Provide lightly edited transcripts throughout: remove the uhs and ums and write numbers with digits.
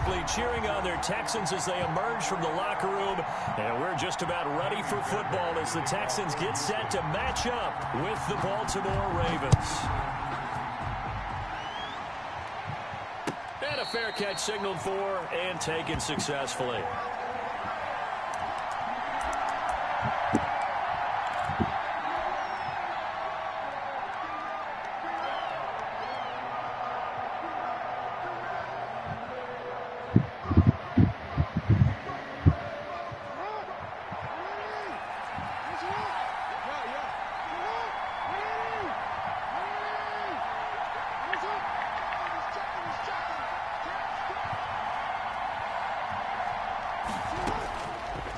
frantically cheering on their Texans as they emerge from the locker room. And we're just about ready for football as the Texans get set to match up with the Baltimore Ravens. And a fair catch signaled for and taken successfully.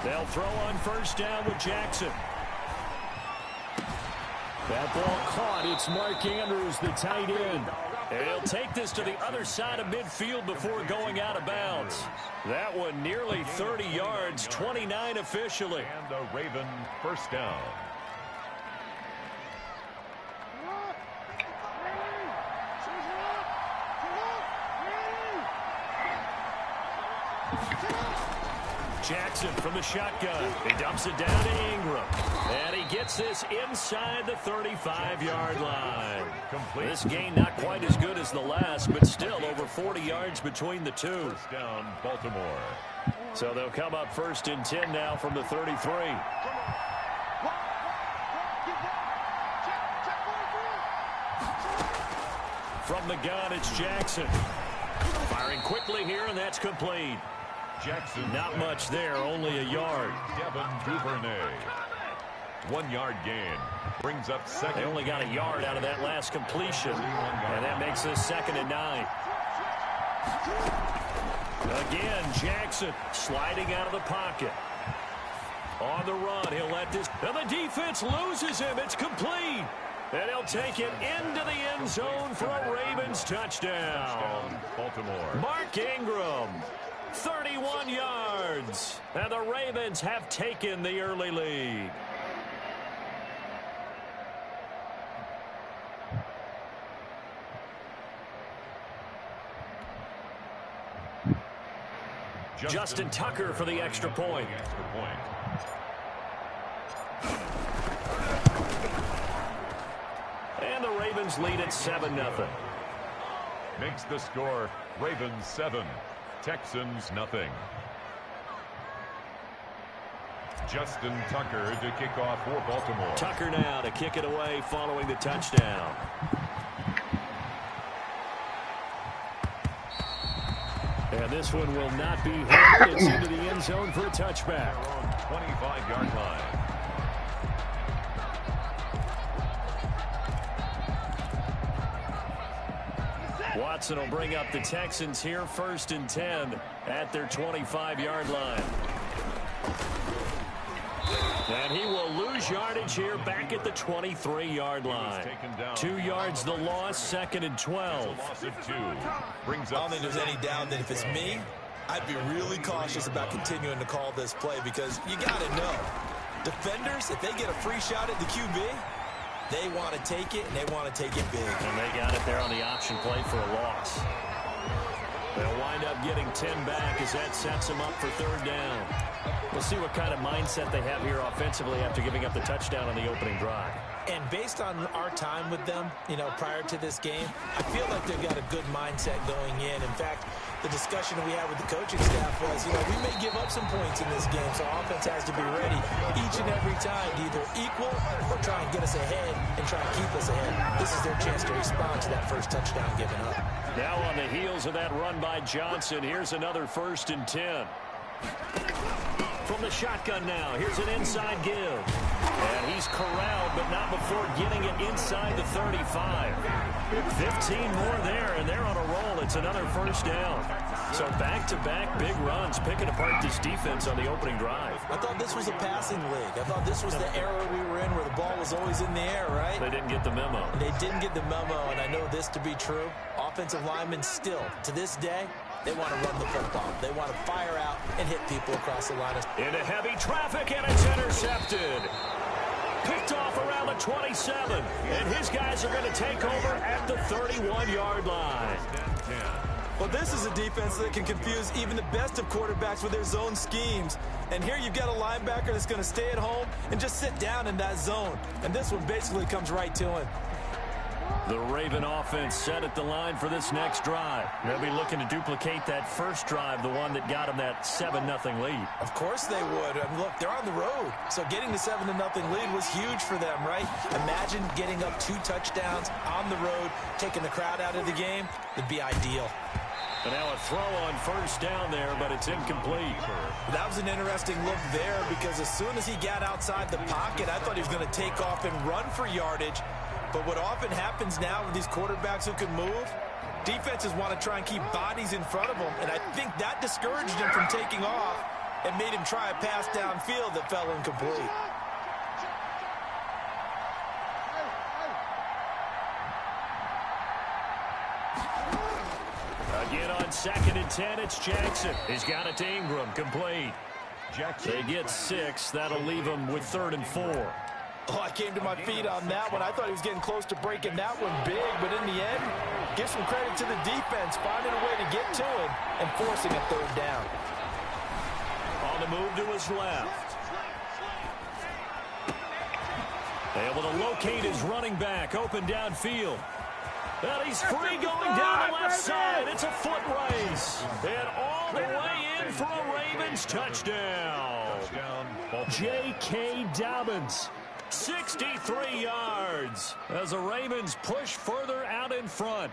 They'll throw on first down with Jackson. That ball caught. It's Mark Andrews, the tight end. And he'll take this to the other side of midfield before going out of bounds. That one nearly 30 yards, 29 officially. And a Raven first down. Jackson from the shotgun. He dumps it down to Ingram. And he gets this inside the 35-yard line. Complete. This gain not quite as good as the last, but still over 40 yards between the two. First down, Baltimore. So they'll come up first and 10 now from the 33. From the gun, it's Jackson. Firing quickly here, and that's complete. Jackson. Not much there, only a yard. Devin Duvernay. 1 yard gain. Brings up second. They only got a yard out of that last completion. And that makes this 2nd and 9. Again, Jackson sliding out of the pocket. On the run, he'll let this. And the defense loses him. It's complete. And he'll take it into the end zone for a Ravens touchdown. Baltimore. Mark Ingram. 31 yards. And the Ravens have taken the early lead. Justin Tucker for the extra point. And the Ravens lead at 7-0. Makes the score Ravens 7. Texans nothing. Justin Tucker to kick off for Baltimore. Tucker now to kick it away following the touchdown. And this one will not be hit. It's into the end zone for a touchback. 25-yard line. Watson will bring up the Texans here 1st and 10 at their 25-yard line. And he will lose yardage here back at the 23-yard line. 2 yards the loss, 2nd and 12. I don't think there's any doubt that if it's me, I'd be really cautious about continuing to call this play because you got to know, defenders, if they get a free shot at the QB, they want to take it, and they want to take it big. And they got it there on the option play for a loss. They'll wind up getting 10 back as that sets them up for 3rd down. We'll see what kind of mindset they have here offensively after giving up the touchdown on the opening drive. And based on our time with them, prior to this game, I feel like they've got a good mindset going in. In fact, the discussion that we had with the coaching staff was, we may give up some points in this game, so offense has to be ready each and every time to either equal or try and get us ahead and try and keep us ahead. This is their chance to respond to that first touchdown given up. Now on the heels of that run by Johnson, here's another 1st and 10. From the shotgun now, here's an inside give. And he's corralled, but not before getting it inside the 35. 15 more there, and they're on a roll. It's another 1st down. So back-to-back big runs, picking apart this defense on the opening drive. I thought this was a passing league. I thought this was the era we were in where the ball was always in the air, right? They didn't get the memo. They didn't get the memo, and I know this to be true. Offensive linemen still, to this day, they want to run the football. They want to fire out and hit people across the line. Into heavy traffic, and it's intercepted. Picked off around the 27, and his guys are going to take over at the 31-yard line. Well, this is a defense that can confuse even the best of quarterbacks with their zone schemes. And here you've got a linebacker that's going to stay at home and just sit down in that zone. And this one basically comes right to him. The Raven offense set at the line for this next drive. They'll be looking to duplicate that first drive, the one that got them that 7-0 lead. Of course they would. And look, they're on the road. So getting the 7-0 lead was huge for them, right? Imagine getting up 2 touchdowns on the road, taking the crowd out of the game. It'd be ideal. And now a throw on first down there, but it's incomplete. That was an interesting look there because as soon as he got outside the pocket, I thought he was going to take off and run for yardage. But what often happens now with these quarterbacks who can move, defenses want to try and keep bodies in front of them. And I think that discouraged him from taking off and made him try a pass downfield that fell incomplete. Again on 2nd and 10, it's Jackson. He's got it to Ingram, complete. They get 6. That'll leave them with 3rd and 4. Oh, I came to my feet on that one. I thought he was getting close to breaking that one big, but in the end, give some credit to the defense, finding a way to get to it and forcing a 3rd down. On the move to his left. Able to locate his running back, open downfield. And he's free going down the left side. It's a foot race. And all the way in for a Ravens touchdown. J.K. Dobbins. 63 yards as the Ravens push further out in front.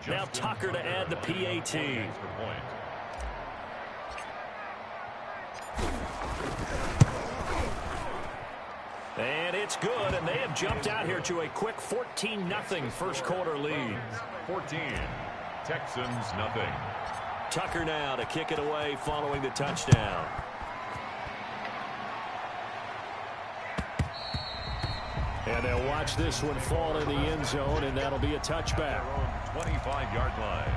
Now Tucker to add the PAT. And it's good, and they have jumped out here to a quick 14-0 first quarter lead. 14, Texans nothing. Tucker now to kick it away following the touchdown. And they'll watch this one fall in the end zone, and that'll be a touchback. 25-yard line.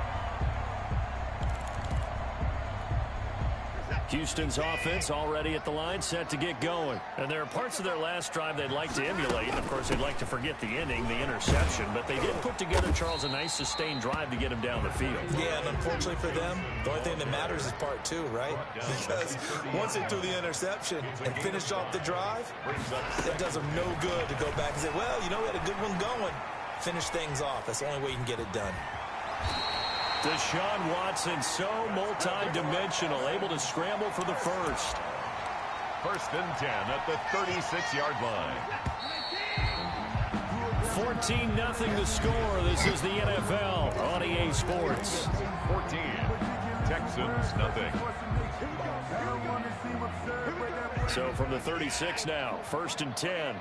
Houston's offense already at the line, set to get going. And there are parts of their last drive they'd like to emulate. And, of course, they'd like to forget the ending, the interception. But they did put together, Charles, a nice sustained drive to get him down the field. Yeah, and unfortunately for them, the only thing that matters is part 2, right? Because once they threw the interception and finished off the drive, it does them no good to go back and say, well, you know, we had a good one going. Finish things off. That's the only way you can get it done. Deshaun Watson, so multi-dimensional, able to scramble for the first. 1st and 10 at the 36-yard line. 14-0 the score. This is the NFL on EA Sports. 14, Texans nothing. So from the 36 now, 1st and 10.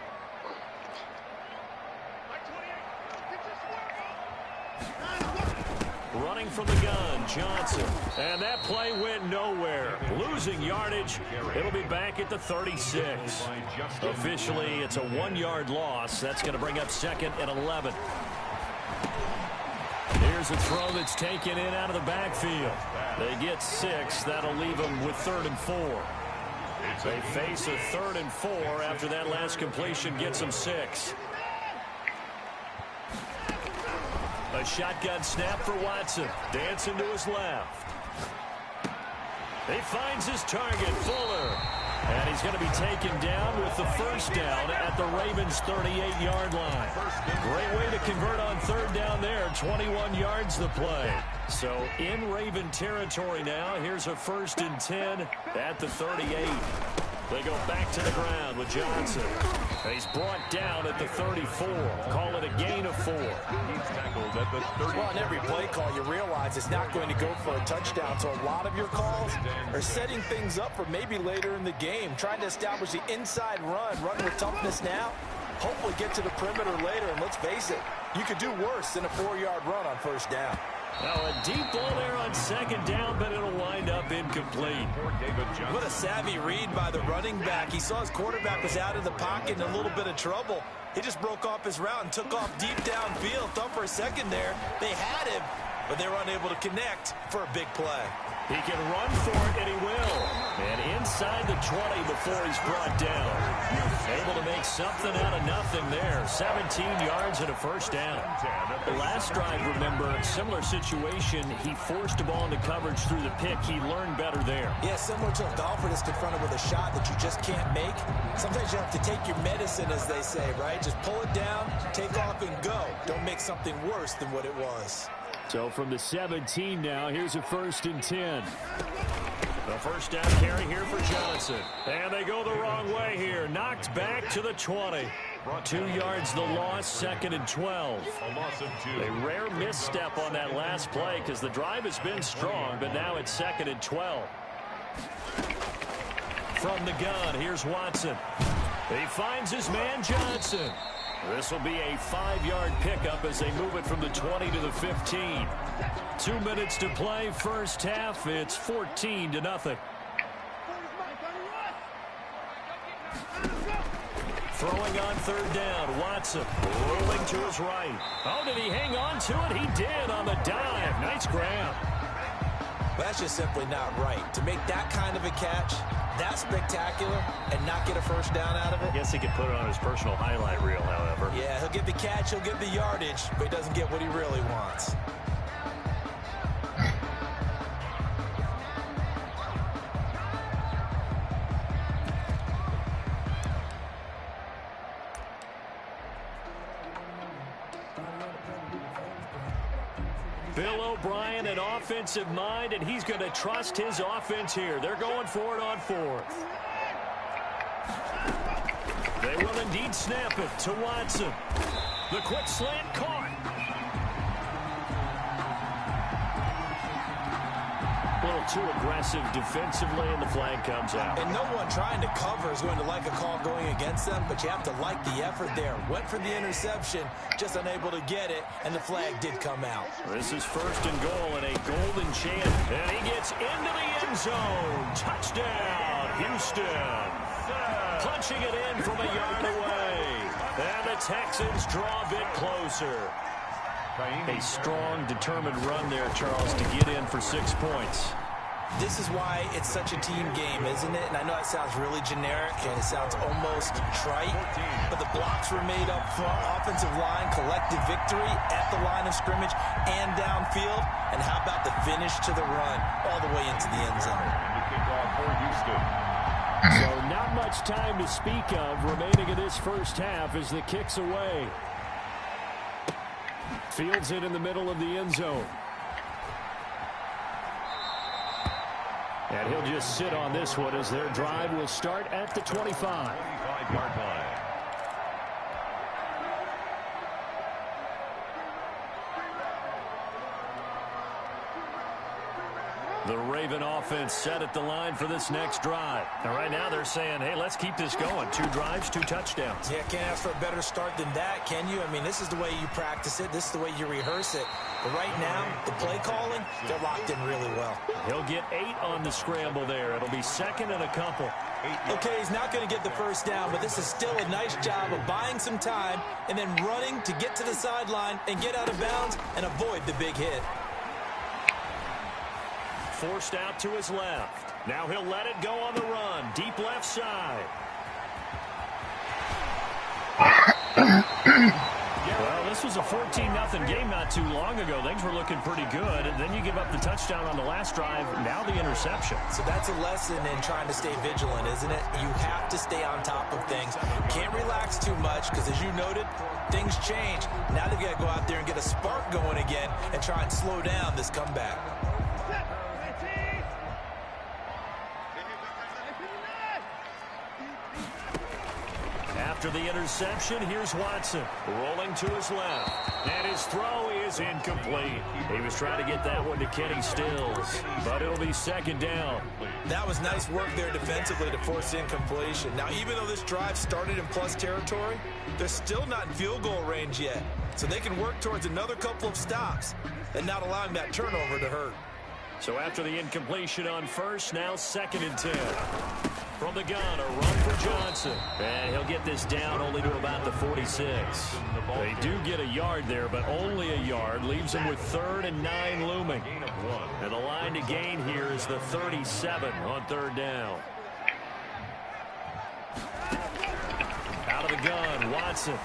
Running from the gun, Johnson. And that play went nowhere. Losing yardage. It'll be back at the 36. Officially, it's a 1-yard loss. That's going to bring up 2nd and 11. Here's a throw that's taken in out of the backfield. They get 6. That'll leave them with 3rd and 4. They face a 3rd and 4 after that last completion gets them 6. A shotgun snap for Watson. Dancing to his left. He finds his target, Fuller. And he's going to be taken down with the first down at the Ravens' 38-yard line. Great way to convert on 3rd down there. 21 yards the play. So in Raven territory now. Here's a 1st and 10 at the 38. They go back to the ground with Johnson. He's brought down at the 34. Call it a gain of 4. He's tackled at the 30. Well, on every play call, you realize it's not going to go for a touchdown. So a lot of your calls are setting things up for maybe later in the game, trying to establish the inside run with toughness now. Hopefully get to the perimeter later. And let's face it, you could do worse than a 4-yard run on 1st down. Now a deep ball there on 2nd down, but it'll wind up incomplete. What a savvy read by the running back. He saw his quarterback was out of the pocket in a little bit of trouble. He just broke off his route and took off deep downfield. Thought for a second there they had him, but they were unable to connect for a big play. He can run for it, and he will. And inside the 20 before he's brought down. Able to make something out of nothing there. 17 yards and a first down. The last drive, remember, similar situation. He forced a ball into coverage through the pick. He learned better there. Yeah, similar to a golfer that's confronted with a shot that you just can't make. Sometimes you have to take your medicine, as they say, right? Just pull it down, take off, and go. Don't make something worse than what it was. So from the 17 now, here's a 1st and 10. The first down carry here for Johnson. And they go the wrong way here. Knocked back to the 20. 2 yards the loss, 2nd and 12. A loss of 2. A rare misstep on that last play because the drive has been strong, but now it's 2nd and 12. From the gun, here's Watson. He finds his man Johnson. This will be a 5-yard pickup as they move it from the 20 to the 15. 2 minutes to play, first half. It's 14-0. Throwing on 3rd down, Watson rolling to his right. Oh, did he hang on to it? He did on the dive. Nice grab. That's just simply not right. To make that kind of a catch, that spectacular, and not get a first down out of it. I guess he could put it on his personal highlight reel, however. Yeah, he'll get the catch, he'll get the yardage, but he doesn't get what he really wants. Bill O'Brien, an offensive mind, and he's going to trust his offense here. They're going for it on 4th. They will indeed snap it to Watson. The quick slant caught. A little too aggressive defensively, and the flag comes out. And no one trying to cover is going to like a call going against them, but you have to like the effort there. Went for the interception, just unable to get it, and the flag did come out. This is 1st and goal and a golden chance. And he gets into the end zone. Touchdown, Houston. Punching it in from a yard away. And the Texans draw a bit closer. A strong, determined run there, Charles, to get in for 6 points. This is why it's such a team game, isn't it? And I know it sounds really generic and it sounds almost trite, but the blocks were made up front, offensive line, collective victory at the line of scrimmage and downfield. And how about the finish to the run all the way into the end zone? So not much time to speak of remaining in this first half as the kick's away. Fields it in the middle of the end zone. And he'll just sit on this one as their drive will start at the 25. 25-yard line. The Raven offense set at the line for this next drive. And right now they're saying, hey, let's keep this going. 2 drives, 2 touchdowns. Yeah, can't ask for a better start than that, can you? I mean, this is the way you practice it. This is the way you rehearse it. But right now, the play calling, they're locked in really well. He'll get 8 on the scramble there. It'll be 2nd and a couple. Okay, he's not going to get the first down, but this is still a nice job of buying some time and then running to get to the sideline and get out of bounds and avoid the big hit. Forced out to his left. Now he'll let it go on the run. Deep left side. Well, this was a 14-0 game not too long ago. Things were looking pretty good. And then you give up the touchdown on the last drive. Now the interception. So that's a lesson in trying to stay vigilant, isn't it? You have to stay on top of things. Can't relax too much because, as you noted, things change. Now they've got to go out there and get a spark going again and try and slow down this comeback. After the interception, here's Watson rolling to his left. And his throw is incomplete. He was trying to get that one to Kenny Stills, but it'll be 2nd down. That was nice work there defensively to force incompletion. Now, even though this drive started in plus territory, they're still not in field goal range yet. So they can work towards another couple of stops and not allowing that turnover to hurt. So after the incompletion on first, now 2nd and 10. From the gun, a run for Johnson. And he'll get this down only to about the 46. They do get a yard there, but only a yard. Leaves them with 3rd and 9 looming. And the line to gain here is the 37 on 3rd down. Out of the gun, Watson.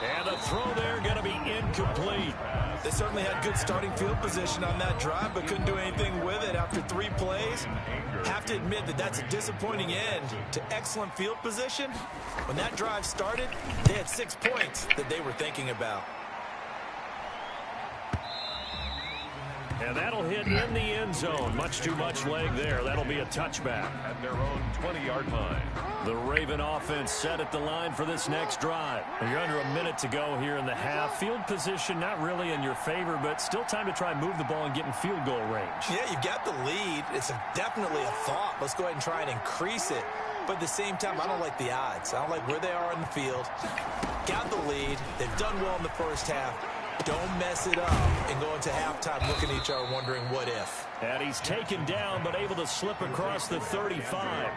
And the throw there going to be incomplete. They certainly had good starting field position on that drive, but couldn't do anything with it after 3 plays. Have to admit that that's a disappointing end to excellent field position. When that drive started, they had 6 points that they were thinking about. And that'll hit in the end zone. Much too much leg there. That'll be a touchback. At their own 20-yard line. The Raven offense set at the line for this next drive. And you're under a minute to go here in the half. Field position not really in your favor, but still time to try and move the ball and get in field goal range. Yeah, you've got the lead. It's definitely a thought. Let's go ahead and try and increase it. But at the same time, I don't like the odds. I don't like where they are in the field. Got the lead. They've done well in the first half. Don't mess it up and go into halftime looking at each other wondering what if. And he's taken down but able to slip across the 35.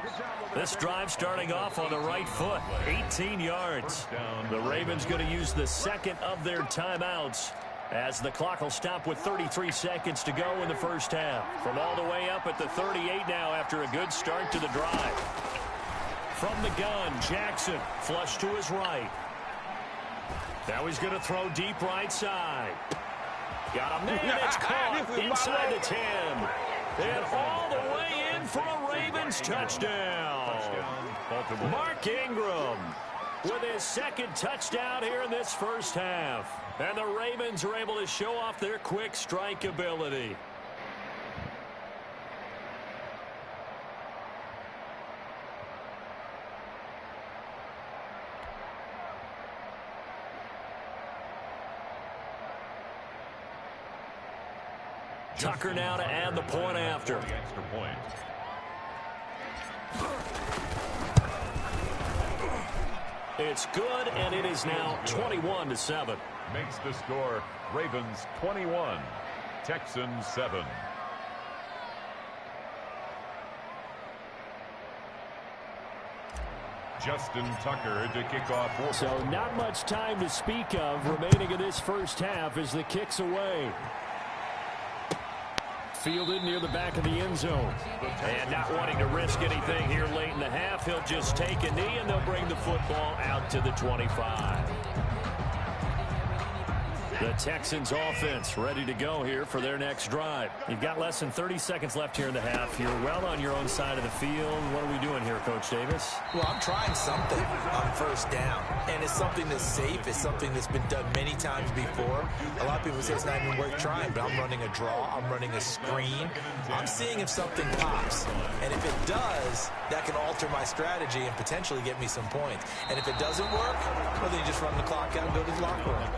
This drive starting off on the right foot. 18 yards. The Ravens going to use the second of their timeouts as the clock will stop with 33 seconds to go in the first half. From all the way up at the 38 now after a good start to the drive. From the gun, Jackson flush to his right. Now he's going to throw deep right side. Got a man that's caught inside the 10. And all the way in for a Ravens touchdown. Mark Ingram with his second touchdown here in this first half. And the Ravens are able to show off their quick strike ability. Tucker now to add the point after. Extra point. It's good, and it is now 21-7. Makes the score Ravens 21, Texans 7. Justin Tucker to kick off. So not much time to speak of remaining in this first half as the kick's away. Fielded near the back of the end zone. And not wanting to risk anything here late in the half, he'll just take a knee and they'll bring the football out to the 25. The Texans offense ready to go here for their next drive. You've got less than 30 seconds left here in the half. You're well on your own side of the field. What are we doing here, Coach Davis? Well, I'm trying something on first down. And it's something that's safe. It's something that's been done many times before. A lot of people say it's not even worth trying, but I'm running a draw. I'm running a screen. I'm seeing if something pops. And if it does, that can alter my strategy and potentially get me some points. And if it doesn't work, well, then you just run the clock out and go to the locker room.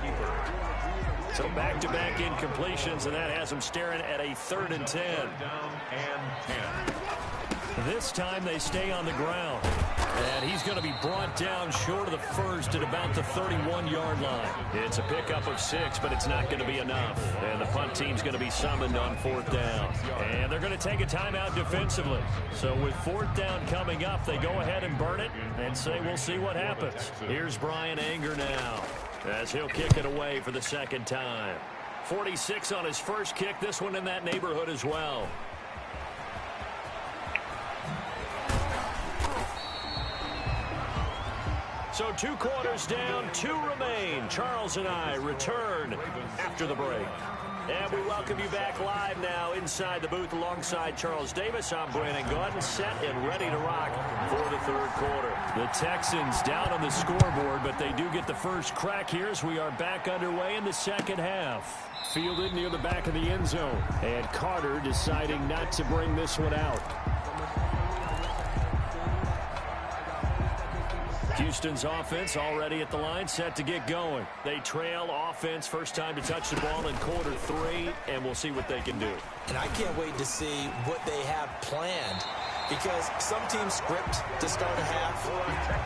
So back-to-back incompletions, and that has him staring at a 3rd and 10. Down and 10. This time they stay on the ground. And he's going to be brought down short of the first at about the 31-yard line. It's a pickup of 6, but it's not going to be enough. And the punt team's going to be summoned on 4th down. And they're going to take a timeout defensively. So with 4th down coming up, they go ahead and burn it and say we'll see what happens. Here's Brian Anger now, as he'll kick it away for the second time. 46 on his first kick, this one in that neighborhood as well. So 2 quarters down, 2 remain. Charles and I return after the break. And we welcome you back live now inside the booth alongside Charles Davis. I'm Brandon Gordon, set and ready to rock for the 3rd quarter. The Texans down on the scoreboard, but they do get the first crack here as we are back underway in the second half. Fielded near the back of the end zone. And Carter deciding not to bring this one out. Houston's offense already at the line, set to get going. They trail offense, first time to touch the ball in quarter 3, and we'll see what they can do. And I can't wait to see what they have planned Because some teams script to start a half.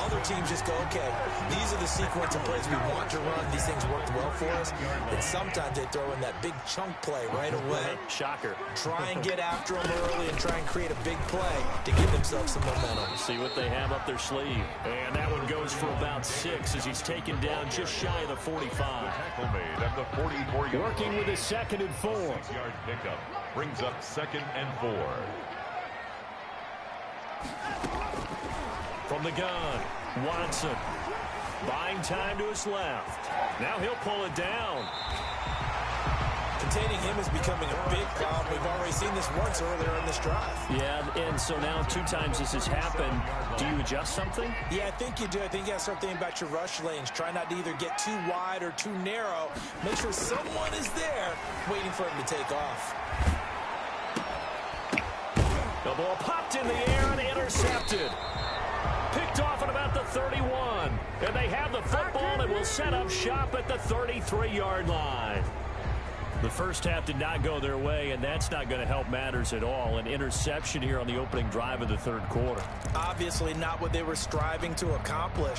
Other teams just go, okay, these are the sequence of plays we want to run. These things worked well for us. And sometimes they throw in that big chunk play right away. Shocker. Try and get after them early and try and create a big play to give themselves some momentum. See what they have up their sleeve. And that one goes for about 6 as he's taken down just shy of the 45. Tackle made at the 44-yard line. Working with his 2nd and 4. 6-yard pickup brings up 2nd and 4. From the gun, Watson. Buying time to his left. Now he'll pull it down. Containing him is becoming a big problem. We've already seen this once earlier in this drive. Yeah, and so now 2 times this has happened. Do you adjust something? Yeah, I think you do. I think you got to start thinking about your rush lanes. Try not to either get too wide or too narrow. Make sure someone is there waiting for him to take off. The ball popped in the air and intercepted. Picked off at about the 31. And they have the football and will set up shop at the 33-yard line. The first half did not go their way, and that's not going to help matters at all. An interception here on the opening drive of the 3rd quarter. Obviously not what they were striving to accomplish.